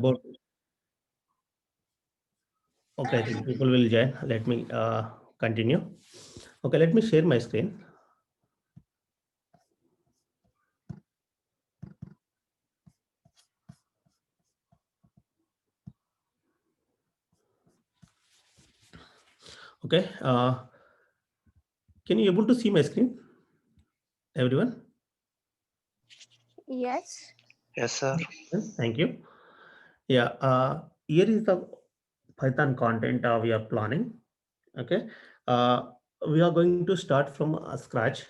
About okay, I think people will join. Let me continue. Okay, let me share my screen. Okay, can you able to see my screen, everyone? Yes. Yes, sir. Thank you. Yeah, here is the Python content we are planning. Okay, uh, we are going to start from scratch.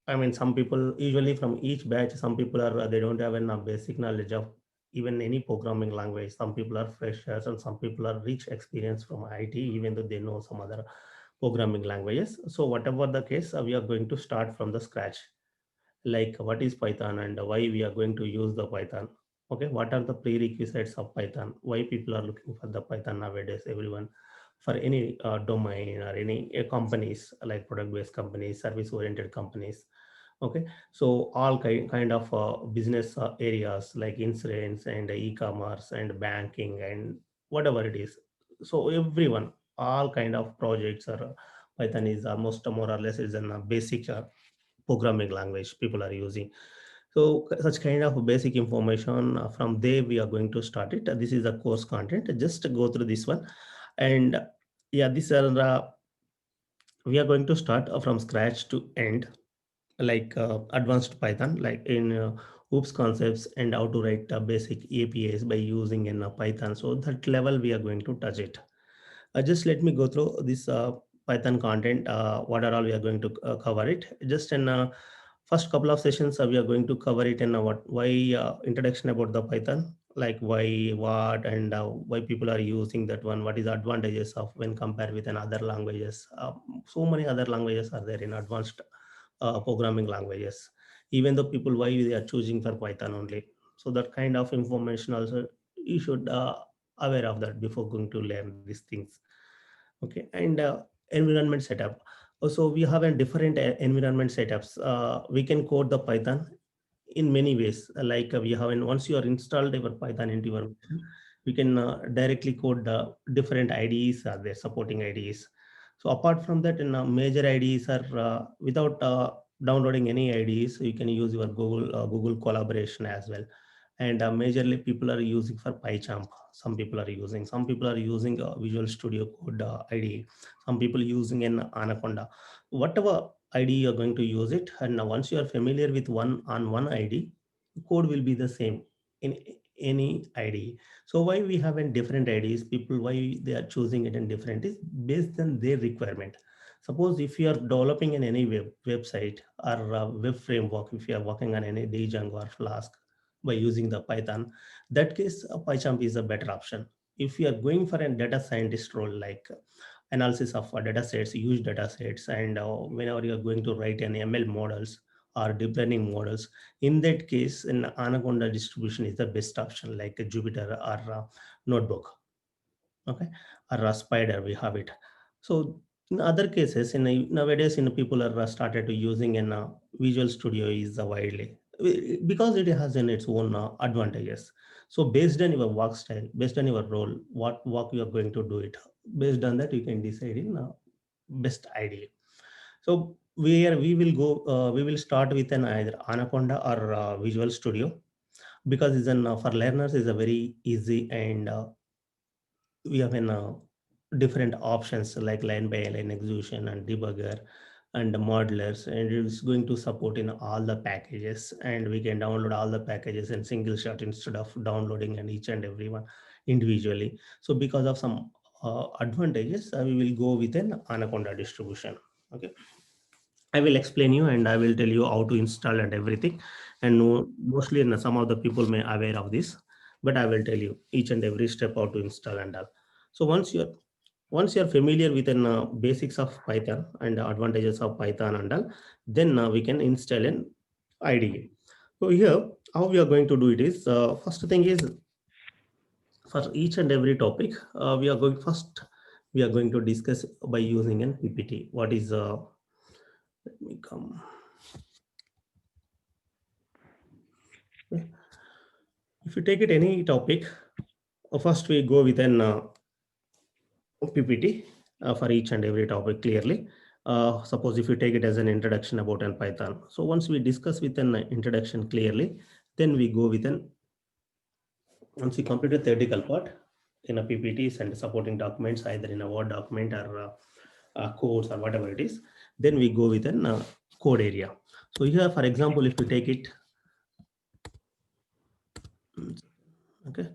I mean, some people usually from each batch, some people are they don't have a basic knowledge of even any programming language. Some people are freshers, and some people are rich experience from IT, even though they know some other programming languages. So whatever the case, we are going to start from the scratch, like what is Python and why we are going to use the Python. Okay, what are the prerequisites of Python? Why people are looking for the Python nowadays? Everyone for any domain or any companies like product-based companies, service-oriented companies. Okay, so all kind of business areas like insurance and e-commerce and banking and whatever it is. So everyone, all kind of projects are Python is almost more or less is a basic programming language people are using. So such kind of basic information from there we are going to start it. This is the course content. Just go through this one, and yeah, these are we are going to start from scratch to end, like advanced Python, like in OOPS concepts and how to write basic APIs by using in Python. So that level we are going to touch it. Just let me go through this Python content. What are all we are going to cover it? Just in first couple of sessions, we are going to cover it in what why introduction about the Python, like why, what, and why people are using that one. What is the advantages of when compared with another languages? So many other languages are there in advanced programming languages. Even though people why they are choosing for Python only. So that kind of information also you should aware of that before going to learn these things. Okay, and environment setup. Also we have a different environment setups. We can code the Python in many ways, like we have once you are installed your Python into your machine, we can directly code the different IDEs are there, supporting IDEs. So apart from that, in major IDEs are without downloading any IDEs, so you can use your Google collaboration as well. And majorly people are using for PyChamp. Some people are using Visual Studio Code IDE. Some people using an Anaconda. Whatever ID you're going to use it, and now once you are familiar with one ID, code will be the same in any ID. So why we have in different IDs, people why they are choosing it in different is based on their requirement. Suppose if you are developing in any website or web framework, if you are working on any Django or Flask by using the Python, that case PyChamp is a better option. If you are going for a data scientist role, like analysis of data sets, huge data sets, and whenever you are going to write an ML models or deep learning models, in that case, an Anaconda distribution is the best option, like a Jupyter or Notebook, okay, or a Spider. We have it. So in other cases, nowadays, people are started to using an Visual Studio is widely because it has in its own advantages. So based on your work style, based on your role, what work you are going to do it, based on that you can decide in best idea. So we will start with an either Anaconda or Visual Studio, because it's an for learners is a very easy, and we have an different options like line by line execution and debugger and the modelers, and it's going to support in all the packages, and we can download all the packages in single shot instead of downloading and each and every one individually. So because of some advantages, we will go with an Anaconda distribution. Okay, I will explain you and I will tell you how to install and everything. And mostly some of the people may aware of this, but I will tell you each and every step how to install and all. So once you're familiar with the basics of Python and the advantages of Python and all, then we can install an IDE. So here, how we are going to do it is, first thing is, for each and every topic, we are going to discuss by using an PPT. What is, let me come. If you take it any topic, First we go with an PPT for each and every topic clearly. Suppose if you take it as an introduction about an Python. So once we discuss with an introduction clearly, then we go with an, once we complete the theoretical part in a PPTs and supporting documents, either in a Word document or codes or whatever it is, then we go with an code area. So here, for example, if you take it, okay.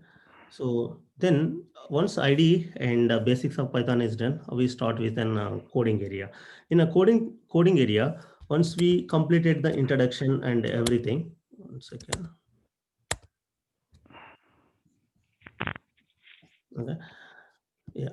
So then once IDE and basics of Python is done, we start with an coding area. In a coding area, once we completed the introduction and everything, one second. Okay. Yeah.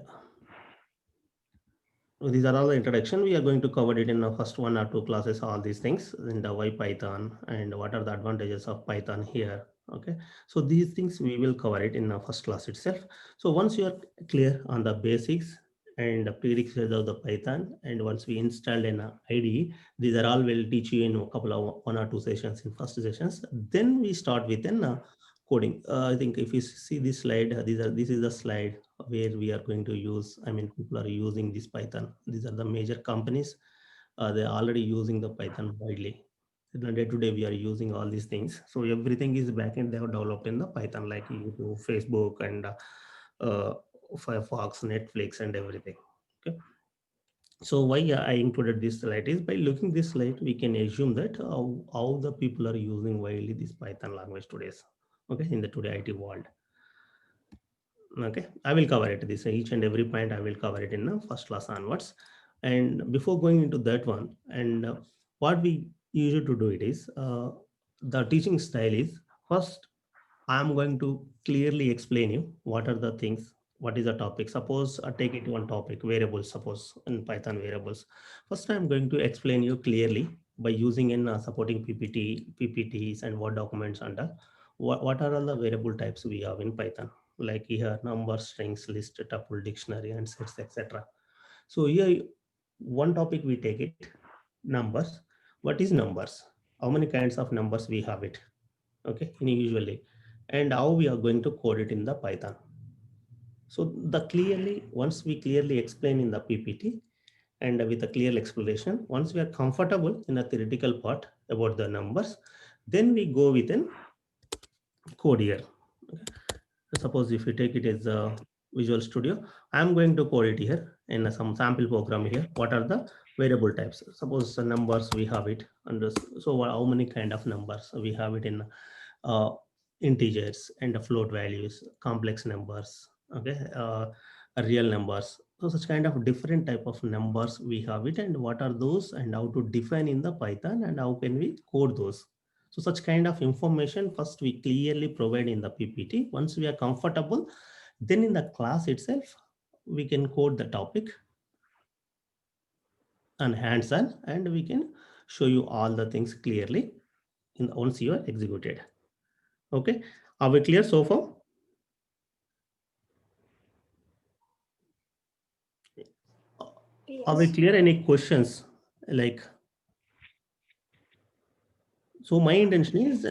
So these are all the introduction. We are going to cover it in the first 1 or 2 classes, all these things in the why Python and what are the advantages of Python here. Okay. So these things we will cover it in the first class itself. So once you are clear on the basics and the prerequisites of the Python, and once we installed an IDE, these are all will teach you in a couple of 1 or 2 sessions in first sessions. Then we start with an coding. I think if you see this slide, this is the slide where we are going to use, I mean, people are using this Python. These are the major companies. They're already using the Python widely. In the day to day, we are using all these things. So everything is backend. They have developed in the Python, like YouTube, Facebook, and Firefox, Netflix, and everything. Okay. So why I included this slide is by looking this slide, we can assume that how the people are using widely this Python language today. Okay, in the today IT world. Okay, I will cover it. This each and every point I will cover it in the first class onwards. And before going into that one, and what we usually to do it is the teaching style is first I'm going to clearly explain you what are the things, what is the topic. Suppose I take it one topic, variables, suppose in Python variables. First, I'm going to explain you clearly by using in supporting PPTs and Word documents under what are all the variable types we have in Python, like here number, strings, list, tuple, dictionary, and sets, etc. So here one topic we take it, numbers. What is numbers? How many kinds of numbers we have it? Okay, usually, and how we are going to code it in the Python. So the clearly, once we clearly explain in the PPT and with a clear explanation, once we are comfortable in a theoretical part about the numbers, then we go with an code here. Okay. Suppose if you take it as a Visual Studio, I'm going to code it here in some sample program here. What are the variable types? Suppose the numbers we have it under. So how many kind of numbers we have it in uh, integers and float values, complex numbers, okay, real numbers. So such kind of different type of numbers we have it, and what are those, and how to define in the Python, and how can we code those. So such kind of information first we clearly provide in the PPT. Once we are comfortable, then in the class itself, we can code the topic and hands-on, and we can show you all the things clearly in once you are executed. Okay, are we clear so far? Are we Yes. clear? Any questions? Like, so my intention is,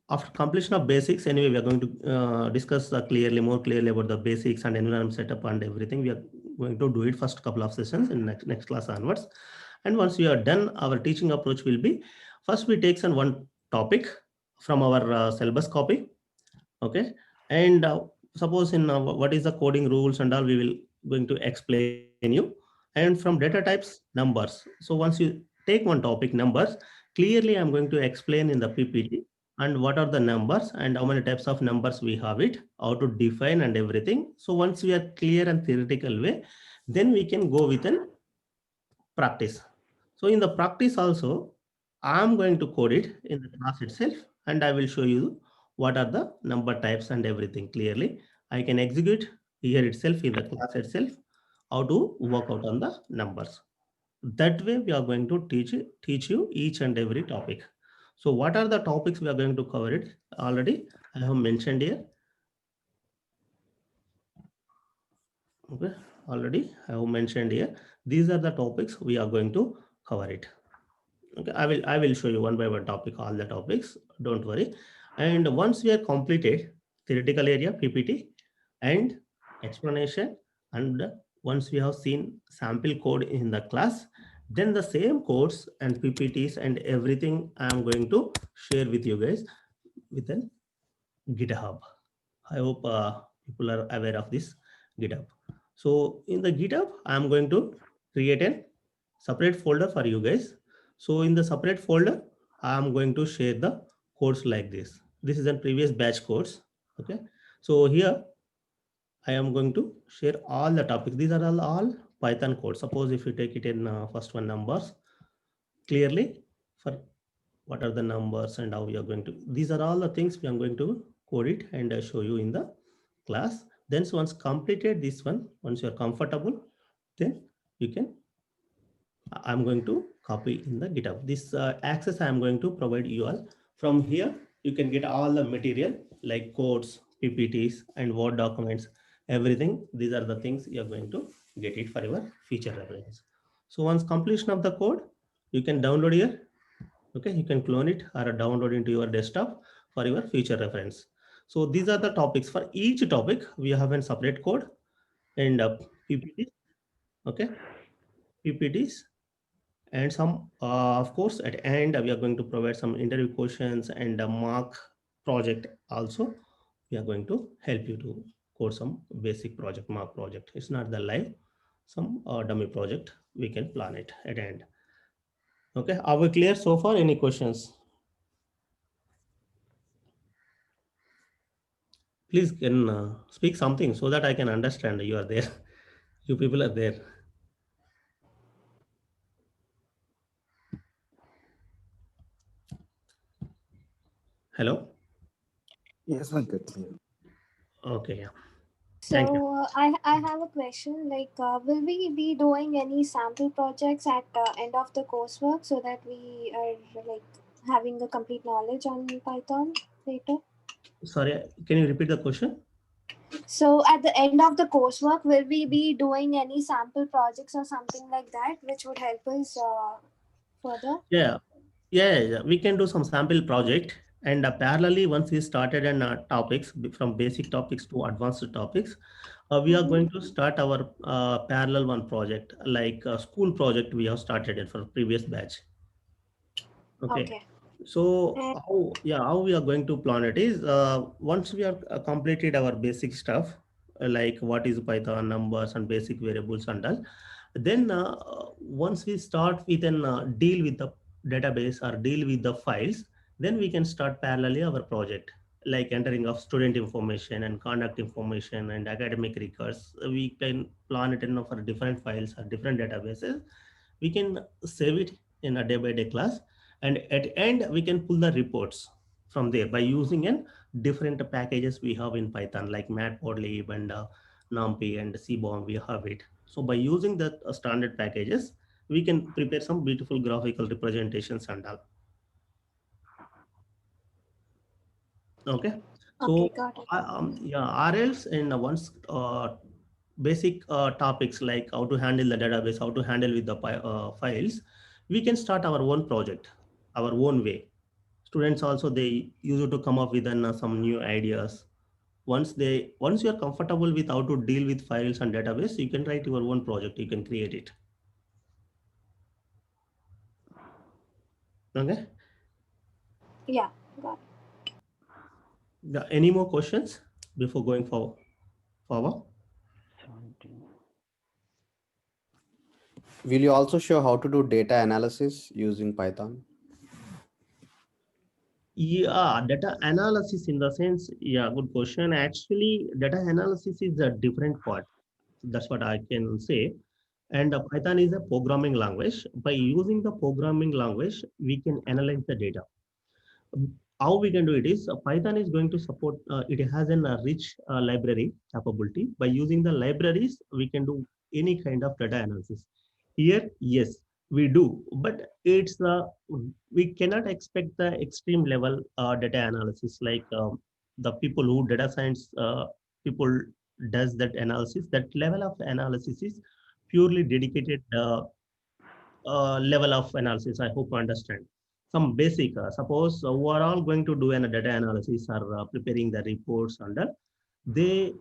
after completion of basics, anyway, we are going to discuss more clearly about the basics and environment setup and everything. We are going to do it first couple of sessions in next class onwards. And once we are done, our teaching approach will be, first we take some one topic from our syllabus copy. Okay. And suppose in what is the coding rules and all, we will going to explain you. And from data types, numbers. So once you take one topic, numbers, clearly I'm going to explain in the PPT and what are the numbers and how many types of numbers we have it, how to define and everything. So once we are clear and theoretical way, then we can go with an practice. So in the practice also, I'm going to code it in the class itself, and I will show you what are the number types and everything clearly. I can execute here itself in the class itself how to work out on the numbers. That way we are going to teach you each and every topic. So what are the topics we are going to cover it already? I have mentioned here. Okay, already I have mentioned here. These are the topics we are going to cover it. Okay, I will show you one by one topic, all the topics. Don't worry. And once we are completed theoretical area PPT, and explanation. And once we have seen sample code in the class, then the same codes and PPTs and everything I am going to share with you guys within GitHub. I hope people are aware of this GitHub. So in the GitHub, I'm going to create a separate folder for you guys. So in the separate folder, I'm going to share the codes like this. This is a previous batch codes. Okay. So here I am going to share all the topics. These are all Python code. Suppose if you take it in first one numbers clearly for what are the numbers and how we are going to, these are all the things we are going to code it and show you in the class. Then so once completed this one, once you are comfortable, then you can, I'm going to copy in the GitHub. This access I am going to provide you all. From here, you can get all the material like codes, PPTs, and Word documents, everything. These are the things you are going to get it for your future reference. So once completion of the code, you can download here. Okay, you can clone it or download into your desktop for your future reference. So these are the topics. For each topic, we have a separate code and PPT. Okay, PPTs and some of course at end we are going to provide some interview questions and a mock project also. We are going to help you to code some basic project, mock project. It's not the live, some dummy project we can plan it at end. Okay, are we clear so far? Any questions? Please can speak something so that I can understand you are there. You people are there. Hello. Yes, Venkat. Okay, yeah, thank you. So I have a question. Like, will we be doing any sample projects at end of the coursework so that we are like having a complete knowledge on Python later? Sorry, can you repeat the question? So at the end of the coursework, will we be doing any sample projects or something like that, which would help us further? Yeah, yeah, we can do some sample project and parallelly once we started on topics from basic topics to advanced topics, we are going Mm-hmm. to start our parallel one project like a school project we have started it for previous batch. Okay. Okay. So And how we are going to plan it is once we are completed our basic stuff like what is Python, numbers and basic variables and all, then once we start with an deal with the database or deal with the files, then we can start parallelly our project like entering of student information and conduct information and academic records. We can plan it in for different files or different databases. We can save it in a day by day class, and at end we can pull the reports from there by using in different packages we have in Python like matplotlib and numpy and cbom. We have it. So by using the standard packages, we can prepare some beautiful graphical representations and all. Okay. okay, So got it. yeah, RLs and once basic topics like how to handle the database, how to handle with the files, we can start our own project, our own way. Students also they use it to come up with some new ideas. Once you are comfortable with how to deal with files and database, you can write your own project. You can create it. Okay. Yeah, got it. Yeah, any more questions before going forward? 17. Will you also show how to do data analysis using Python? Yeah, data analysis in the sense, yeah, good question. Actually, data analysis is a different part. That's what I can say. And Python is a programming language. By using the programming language, we can analyze the data. How we can do it is Python is going to support, it has a rich library capability. By using the libraries, we can do any kind of data analysis. Here, yes, we do, but we cannot expect the extreme level data analysis like the people who data science people does that analysis. That level of analysis is purely dedicated level of analysis. I hope you understand. Some basic, suppose we are all going to do an data analysis or preparing the reports and all, they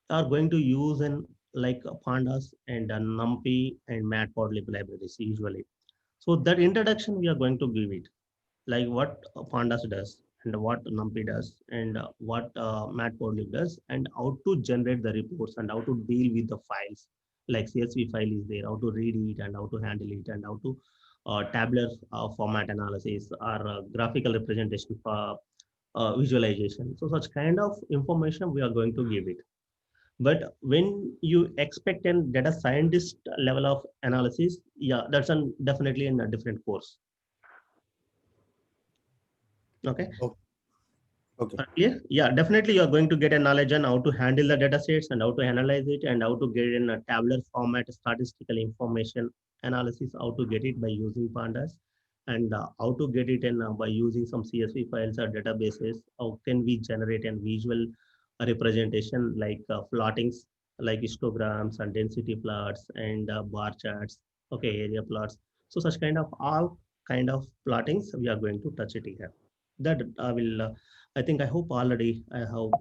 are going to use an like pandas and numpy and matplotlib libraries usually. So that introduction we are going to give it, like what pandas does and what numpy does and what matplotlib does and how to generate the reports and how to deal with the files, like CSV file is there, how to read it and how to handle it and how to tabular format analysis or graphical representation for visualization. So such kind of information we are going to give it. But when you expect a data scientist level of analysis, yeah, that's definitely in a different course. Okay. Okay. Clear? Yeah, definitely you are going to get a knowledge on how to handle the data sets and how to analyze it and how to get in a tabular format statistical information analysis, how to get it by using pandas and how to get it in by using some CSV files or databases. How can we generate a visual representation like plottings, like histograms and density plots and bar charts, okay, area plots. So such kind of all kind of plottings we are going to touch it here. That I will I think I hope already I have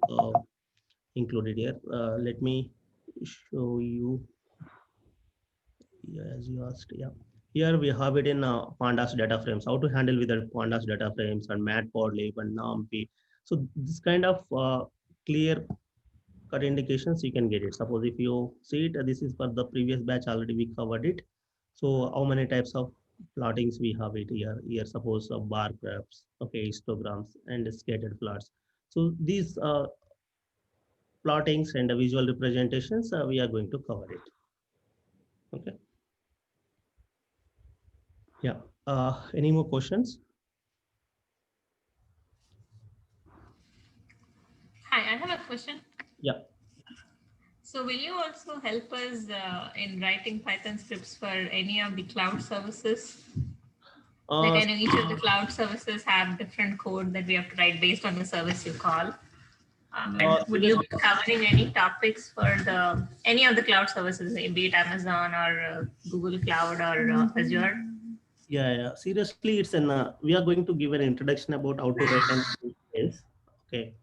included here. Let me show you, yeah, as you asked. Yeah, here we have it in pandas data frames. How to handle with the pandas data frames and matplotlib and numpy. So this kind of clear cut indications you can get it. Suppose if you see it, this is for the previous batch already we covered it. So how many types of plottings we have it here? Here suppose bar graphs, okay, histograms and scattered plots. So these plottings and the visual representations, we are going to cover it. Okay. Yeah. Any more questions? Hi, I have a question. Yeah. So will you also help us in writing Python scripts for any of the cloud services? Like Uh, I know each of the cloud services have different code that we have to write based on the service you call. But would you be covering any topics for the any of the cloud services, be it Amazon or Google Cloud or Azure? yeah. Seriously, it's an we are going to give an introduction about how to write an APIs, okay,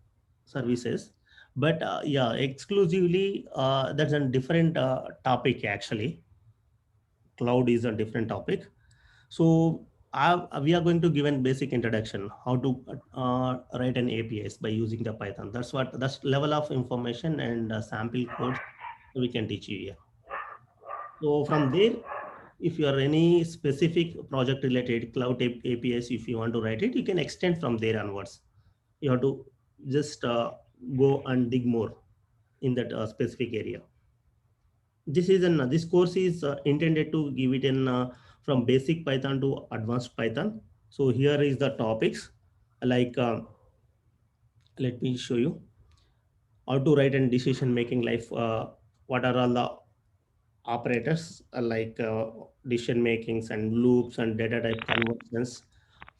services. But yeah, exclusively that's a different topic actually. Cloud is a different topic. So we are going to give a basic introduction how to write an APIs by using the Python. That's level of information and sample codes we can teach you here. So from there, if you are any specific project related cloud APIs, if you want to write it, you can extend from there onwards. You have to just go and dig more in that specific area. This course is intended to give it in from basic Python to advanced Python. So here is the topics, like let me show you how to write and decision making life. What are all the operators like decision makings and loops and data type conversions,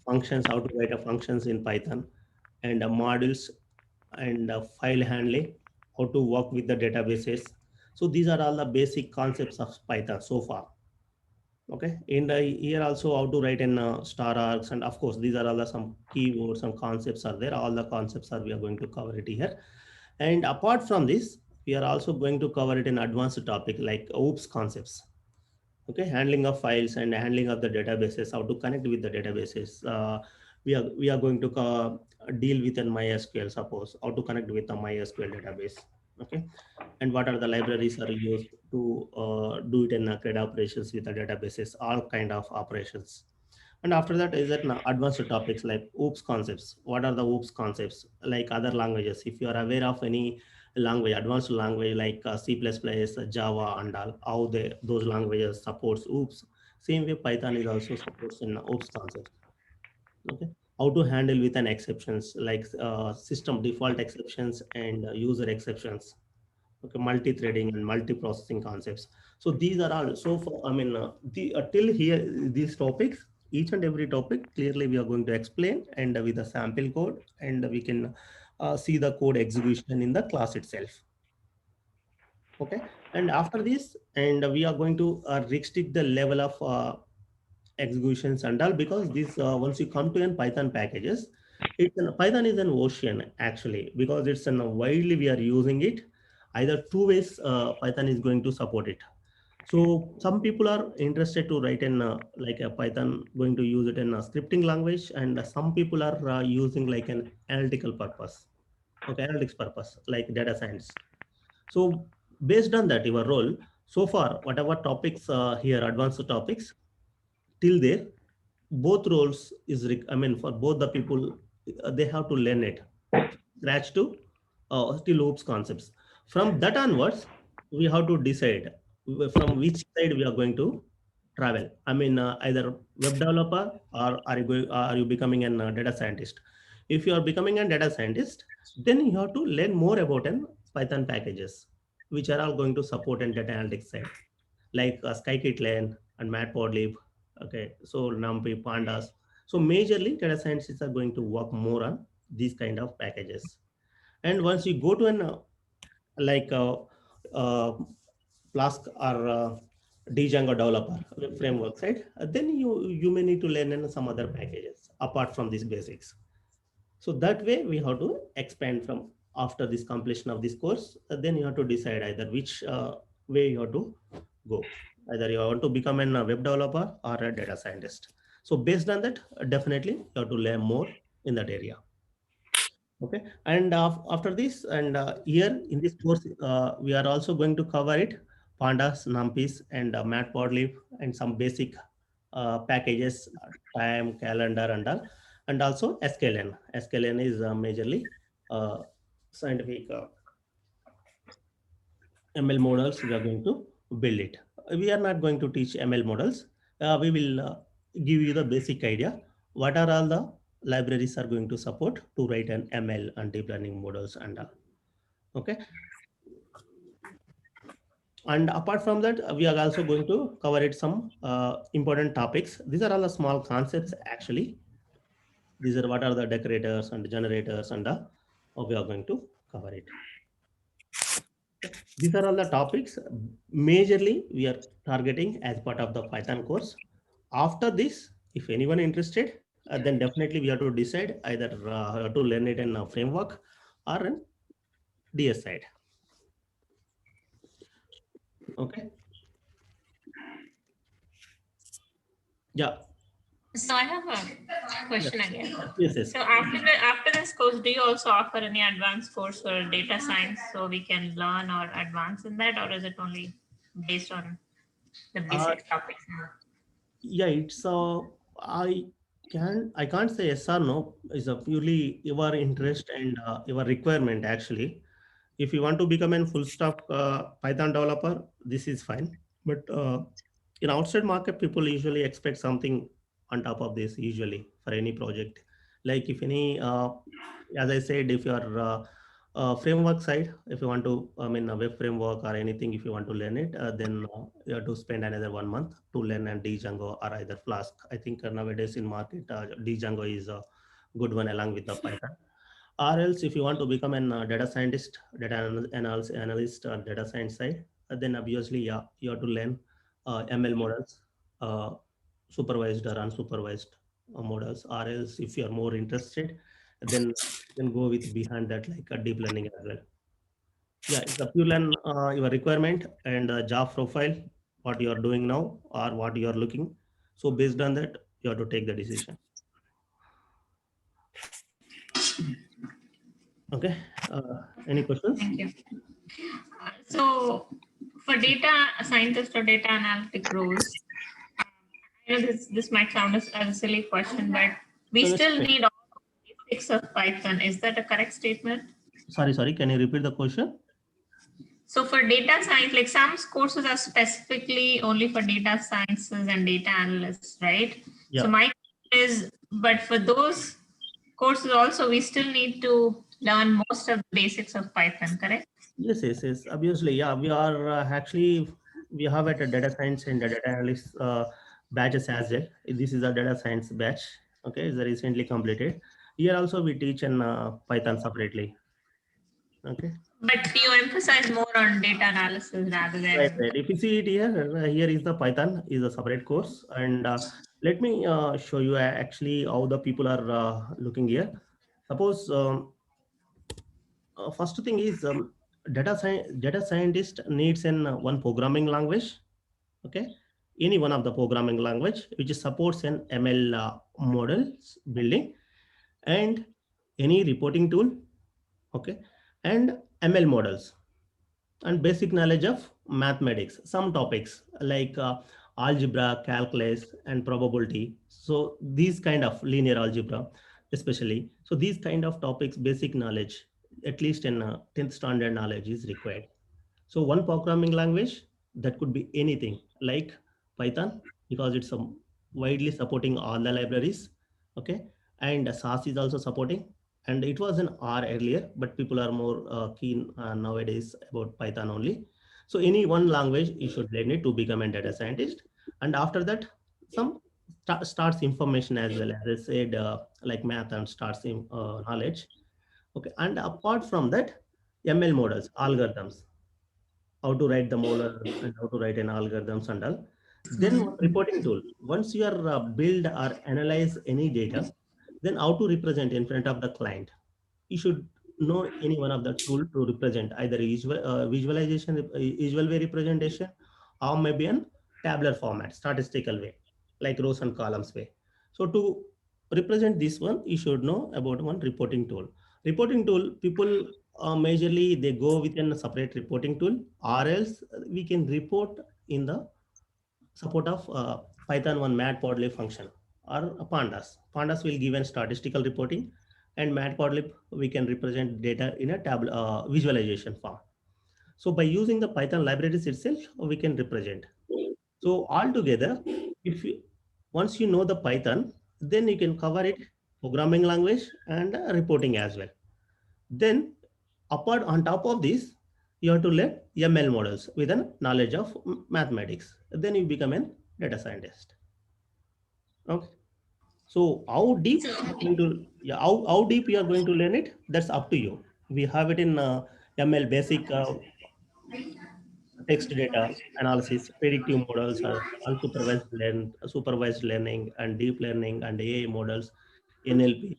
functions, how to write a functions in Python, and modules and file handling, how to work with the databases. So these are all the basic concepts of Python so far. Okay, and here also how to write in star arcs, and of course these are all the some keywords and concepts are there. All the concepts are we are going to cover it here. And apart from this, we are also going to cover it in advanced topic like OOPS concepts. Okay, handling of files and handling of the databases, how to connect with the databases. We are going to deal with an MySQL, suppose how to connect with a MySQL database. Okay, and what are the libraries are used to do it in CRUD operations with the databases, all kind of operations. And after that is that advanced topics like OOPS concepts. What are the OOPS concepts? Like other languages, if you are aware of any language, advanced language like C++, Java, and all, how those languages supports OOPS. Same way, Python is also supports in OOPS concepts. Okay, how to handle with an exceptions like system default exceptions and user exceptions. Okay, multi-threading and multi-processing concepts. So these are all so far, I mean till here these topics, each and every topic clearly we are going to explain and with a sample code, and we can see the code execution in the class itself. Okay, and after this, and we are going to restrict the level of executions and all, because this once you come to an Python packages, Python is an ocean actually, because it's an widely we are using it. either two ways Python is going to support it. So some people are interested to write in like a Python, going to use it in a scripting language, and some people are using like an analytical purpose, okay, analytics purpose, like data science. So based on that, your role so far, whatever topics here, advanced topics, till there, both roles is, I mean, for both the people, they have to learn it, scratch to till hoops concepts. From that onwards, we have to decide from which side we are going to travel. I mean, either web developer, or are you becoming an data scientist? If you are becoming a data scientist, then you have to learn more about an Python packages, which are all going to support in data analytics side, like scikit-learn and matplotlib. Okay, so NumPy, pandas. So majorly data scientists are going to work more on these kind of packages. And once you go to an like uh, Flask or Django developer framework side, then you may need to learn in some other packages apart from these basics. So that way we have to expand from after this completion of this course. Then you have to decide either which way you have to go. Either you want to become a web developer or a data scientist. So based on that, definitely you have to learn more in that area. Okay, and after this, and here in this course, we are also going to cover it, pandas, numpys, and matplotlib, and some basic packages, time, calendar, and all, and also sklearn. Sklearn is majorly scientific ML models. We are going to build it. We are not going to teach ML models. We will give you the basic idea. What are all the libraries are going to support to write an ML and deep learning models and all. Okay. And apart from that, we are also going to cover it some important topics. These are all the small concepts actually. These are what are the decorators and generators, and we are going to cover it. These are all the topics majorly we are targeting as part of the Python course. After this, if anyone interested, then definitely we have to decide either to learn it in a framework or in DS side. Okay. Yeah. So I have a question again. Yes. So after this course, do you also offer any advanced course for data science so we can learn or advance in that, or is it only based on the basic topics? Yeah, it's I can't say yes or no. It's a purely your interest and your requirement actually. If you want to become a full stack Python developer, this is fine. But in outside market, people usually expect something on top of this usually for any project. Like if any, as I said, if you are framework side, if you want to, I mean, a web framework or anything, if you want to learn it, then you have to spend another 1 month to learn an Django or either Flask. I think nowadays in market, Django is a good one along with the Python. Or else, if you want to become an data scientist, analyst, or data science side, then obviously, yeah, you have to learn ML models, uh, supervised or unsupervised models. Or else, if you are more interested, then you can go with behind that like a deep learning as well. Yeah, it's up you learn your requirement and job profile, what you are doing now or what you are looking. So based on that, you have to take the decision. Okay. Any questions? Thank you. So for data scientist or data analytic roles, I know this might sound as a silly question, but we still need all the basics of Python. Is that a correct statement? Sorry. Can you repeat the question? So for data science, like some courses are specifically only for data sciences and data analysts, right? Yeah. So my question is, but for those courses also, we still need to learn most of the basics of Python, correct? Yes. Obviously, yeah. We are we have at a data science and data analyst batches as well. This is a data science batch. Okay, it's recently completed. Here also we teach in Python separately. Okay. But you emphasize more on data analysis rather than. Right. If you see it here, here is the Python is a separate course, and let me show you actually how the people are looking here. Suppose first thing is data scientist needs an one programming language, okay, any one of the programming language which supports an ML models building, and any reporting tool, okay, and ML models, and basic knowledge of mathematics, some topics like algebra, calculus, and probability. So these kind of linear algebra, especially. So these kind of topics, basic knowledge, at least in 10th standard knowledge is required. So one programming language, that could be anything like Python, because it's widely supporting all the libraries. Okay, and SAS is also supporting, and it was an R earlier, but people are more keen nowadays about Python only. So any one language you should learn it to become a data scientist, and after that some starts information as well, as I said, like math and starts in knowledge. Okay, and apart from that, ML models, algorithms, how to write the model and how to write an algorithms and all. Then one reporting tool. Once you are build or analyze any data, then how to represent in front of the client. You should know any one of the tool to represent either visualization, visual way representation, or maybe an tabular format, statistical way, like rows and columns way. So to represent this one, you should know about one reporting tool. Reporting tool, people majorly they go within a separate reporting tool, or else we can report in the support of Python one matplotlib function or pandas. Pandas will give an statistical reporting, and matplotlib we can represent data in a visualization form. So by using the Python libraries itself, we can represent. So altogether, if you, once you know the Python, then you can cover it programming language and reporting as well. Then apart on top of this, you have to learn ML models with a knowledge of mathematics. Then you become a data scientist. Okay. So how deep So, you are going to, yeah, how deep you are going to learn it, that's up to you. We have it in ML basic text data analysis, predictive models, supervised learning, and deep learning, and AI models, NLP,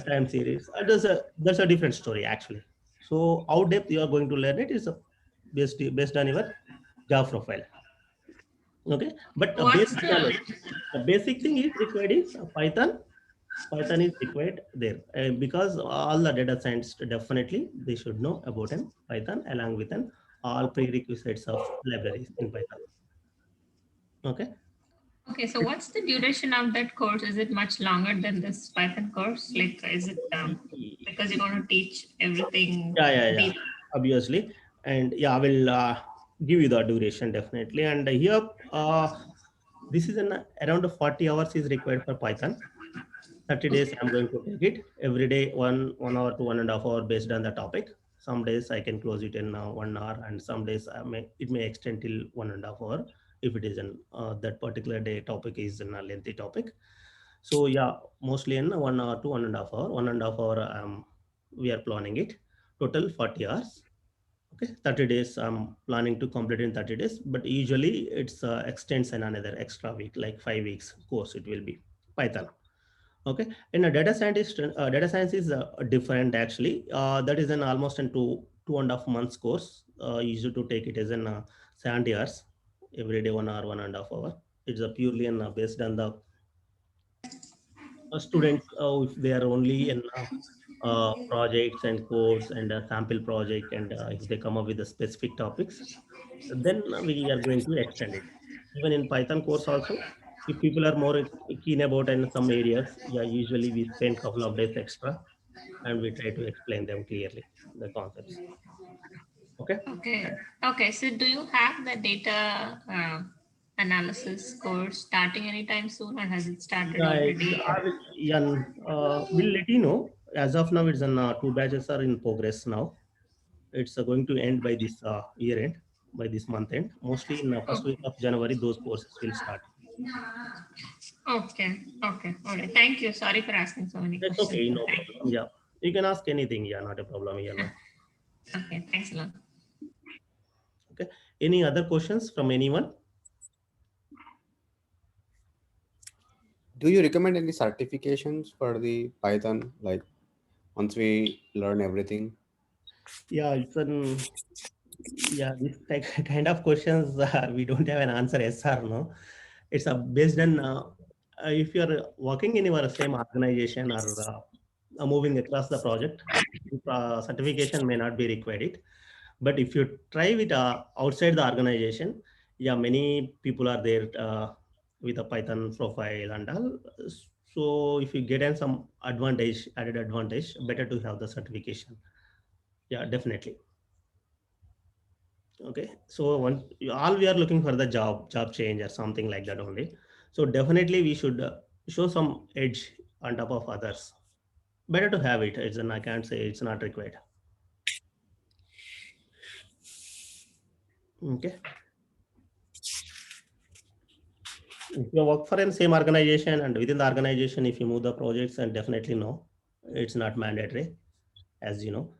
time series. That's a different story actually. So how depth you are going to learn it is based on your job profile. Okay, but a what's basic the knowledge, the basic thing is required is Python. Python is required there because all the data scientists definitely they should know about an Python along with an all prerequisites of libraries in Python. Okay. Okay, so what's the duration of that course? Is it much longer than this Python course? Like, is it because you're going to teach everything Yeah. deep? Obviously, and yeah, I will give you the duration definitely. And here, this is an around 40 hours is required for Python. 30 days I'm going to take it every day, 1 hour to 1.5 hour based on the topic. Some days I can close it in 1 hour, and some days it may extend till 1.5 hour if it is in that particular day topic is in a lengthy topic. So yeah, mostly in 1 hour to 1.5 hour. 1.5 hour we are planning it. Total 40 hours. Okay, 30 days. I'm planning to complete in 30 days, but usually it's extends in another extra week, like 5 weeks course. It will be Python. Okay, in a data science is different actually. That is an almost in 2.5 months course. Usually to take it as in 70 hours every day, 1 hour, 1.5 hour. It's a purely and based on the students if they are only in projects and codes and a sample project, and if they come up with the specific topics, then we are going to extend it. Even in Python course also, if people are more keen about in some areas, yeah, usually we spend couple of days extra and we try to explain them clearly the concepts. Okay. Okay. Okay. So, do you have the data analysis course starting anytime soon, or has it started already? I will, Jan, will let you know. As of now, it's an two batches are in progress now. It's going to end by this year end, by this month end. Mostly in first Oh, week of January, those courses will start. okay. Okay. All right. Thank you. Sorry for asking so many That's questions. okay, no problem. Yeah, you can ask anything. Yeah, not a problem here now. Okay. Thanks a lot. Okay. Any other questions from anyone? Do you recommend any certifications for the Python? Like once we learn everything. Yeah, it's an yeah, this kind of questions we don't have an answer yes or no. It's based on if you're working in your same organization or moving across the project, certification may not be required. But if you try with outside the organization, yeah, many people are there with a Python profile and all. So if you get in some advantage, added advantage, better to have the certification. Yeah, definitely. Okay, so one all we are looking for the job change or something like that only. So definitely we should show some edge on top of others. Better to have it. It's an I can't say it's not required. Okay, if you work for in same organization and within the organization, if you move the projects, and definitely no, it's not mandatory, as you know.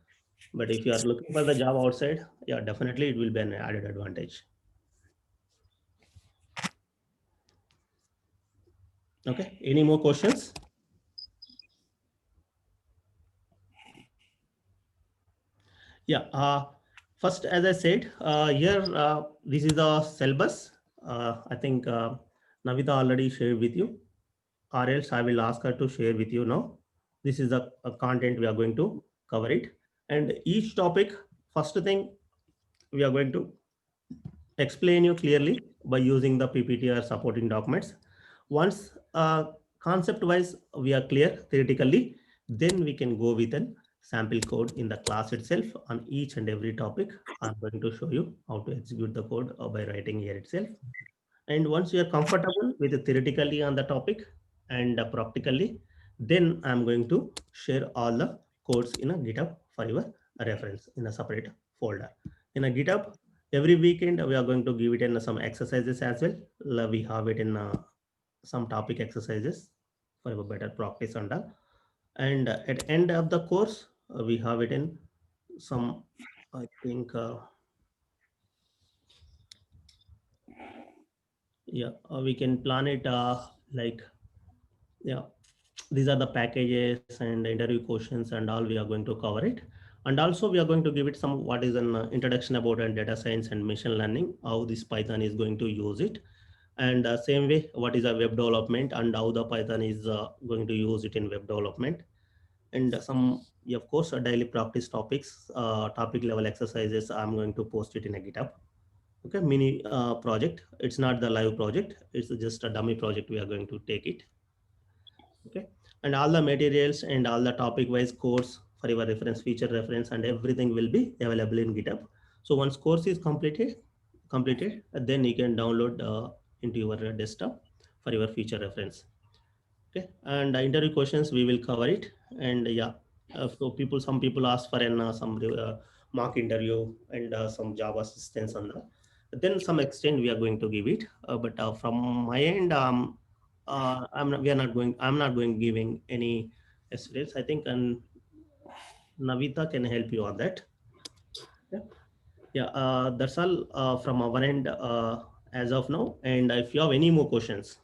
But if you are looking for the job outside, yeah, definitely it will be an added advantage. Okay, any more questions? Yeah. First, as I said, here this is the syllabus. I think Navita already shared with you, or else I will ask her to share with you now. This is the content we are going to cover it, and each topic. First thing we are going to explain you clearly by using the PPT or supporting documents. Once concept wise we are clear theoretically, then we can go with an sample code in the class itself on each and every topic. I'm going to show you how to execute the code by writing here itself. And once you are comfortable with it theoretically on the topic and practically, then I'm going to share all the codes in a GitHub for your reference in a separate folder. In a GitHub, every weekend we are going to give it in some exercises as well. We have it in some topic exercises for a better practice and all. And at end of the course, we have it in some, I think, yeah, we can plan it like, yeah, these are the packages and interview questions and all we are going to cover it. And also we are going to give it some what is an introduction about data science and machine learning, how this Python is going to use it. And same way, what is a web development and how the Python is going to use it in web development. And some, yeah, of course, daily practice topics, topic level exercises. I'm going to post it in a GitHub. Okay, mini project. It's not the live project. It's just a dummy project. We are going to take it. Okay, and all the materials and all the topic wise course for your reference, feature reference, and everything will be available in GitHub. So once course is completed, then you can download into your desktop for your future reference. Okay, and interview questions we will cover it. And yeah, so some people ask for an some mock interview and some job assistance on the, then some extent we are going to give it. But from my end, I'm not going giving any experience. I think, and Navita can help you on that. Yeah, yeah, that's all from our end as of now. And if you have any more questions.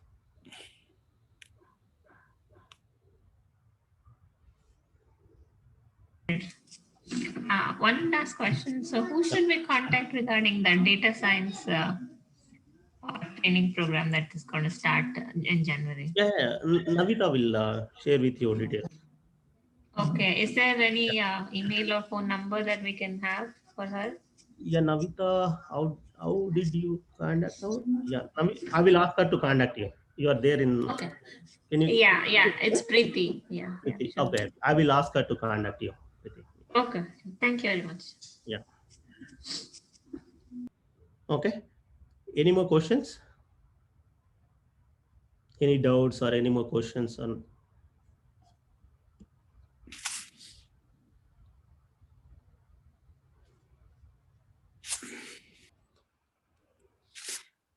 One last question. So, who should we contact regarding the data science training program that is going to start in January? Yeah, yeah, Navita will share with you details. Okay. Is there any email or phone number that we can have for her? Yeah, Navita, how did you contact her? Yeah, I will ask her to contact you. You are there in. Okay. Can you? Yeah. It's Preeti. Yeah. Preeti. Sure. Okay, I will ask her to contact you. Preeti. Okay. Thank you very much. Yeah. Okay. Any more questions? Any doubts or any more questions on?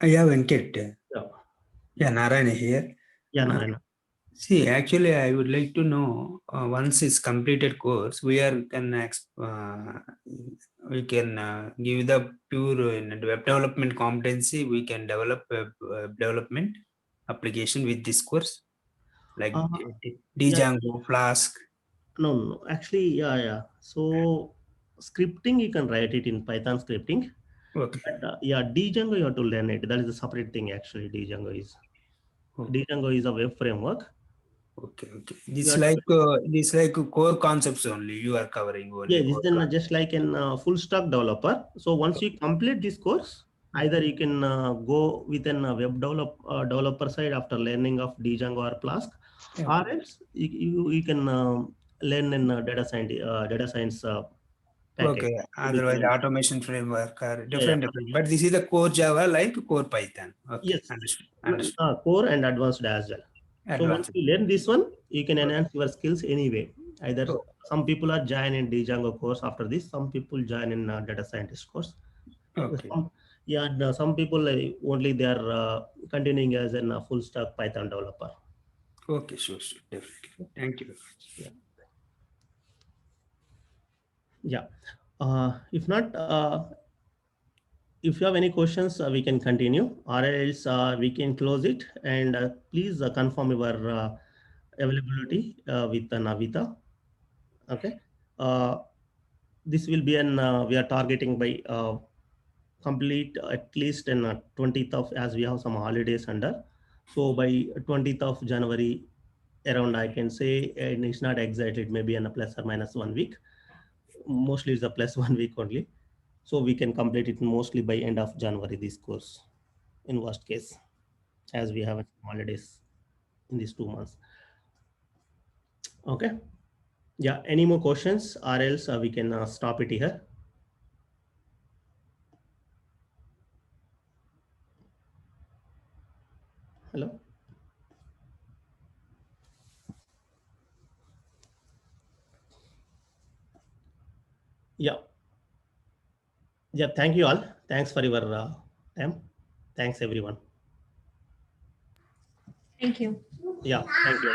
Yeah, Venkat. Yeah. Yeah, Narayana here. Yeah, Narayana. See, actually, I would like to know once it's completed course, we can give the pure web development competency. We can develop web development application with this course, like Yeah. Django, Flask. No. Actually, yeah. So scripting, you can write it in Python scripting. Okay. But yeah, Django, you have to learn it. That is a separate thing actually. Django is a web framework. Okay. You This like core concepts only you are covering only. Yeah, this is then just like an full stack developer. So once you complete this course, either you can go within a web developer side after learning of Django or Flask, or else you can learn in data science package. Okay. Otherwise, automation framework are Yeah. different. But this is the core Java like core Python. Okay. Yes. Understood. Core and advanced as well. So once you learn this one, you can enhance your skills anyway. Either some people are join in Django course after this, some people join in data scientist course. Okay. Some people only they are continuing as a full stack Python developer. Okay, sure, definitely. Thank you. Yeah. If not, if you have any questions, we can continue, or else we can close it. And please confirm your availability with Navita. Okay. This will be we are targeting by complete at least in 20th of, as we have some holidays under. So by 20th of January around, I can say, and it's not exactly, it may be in a plus or minus 1 week. Mostly it's a plus 1 week only. So we can complete it mostly by end of January, this course, in worst case, as we have holidays in these 2 months. Okay. Yeah. Any more questions, or else we can stop it here. Hello. Yeah. Yeah. Thank you all. Thanks for your time. Thanks everyone. Thank you. Yeah. Thank you.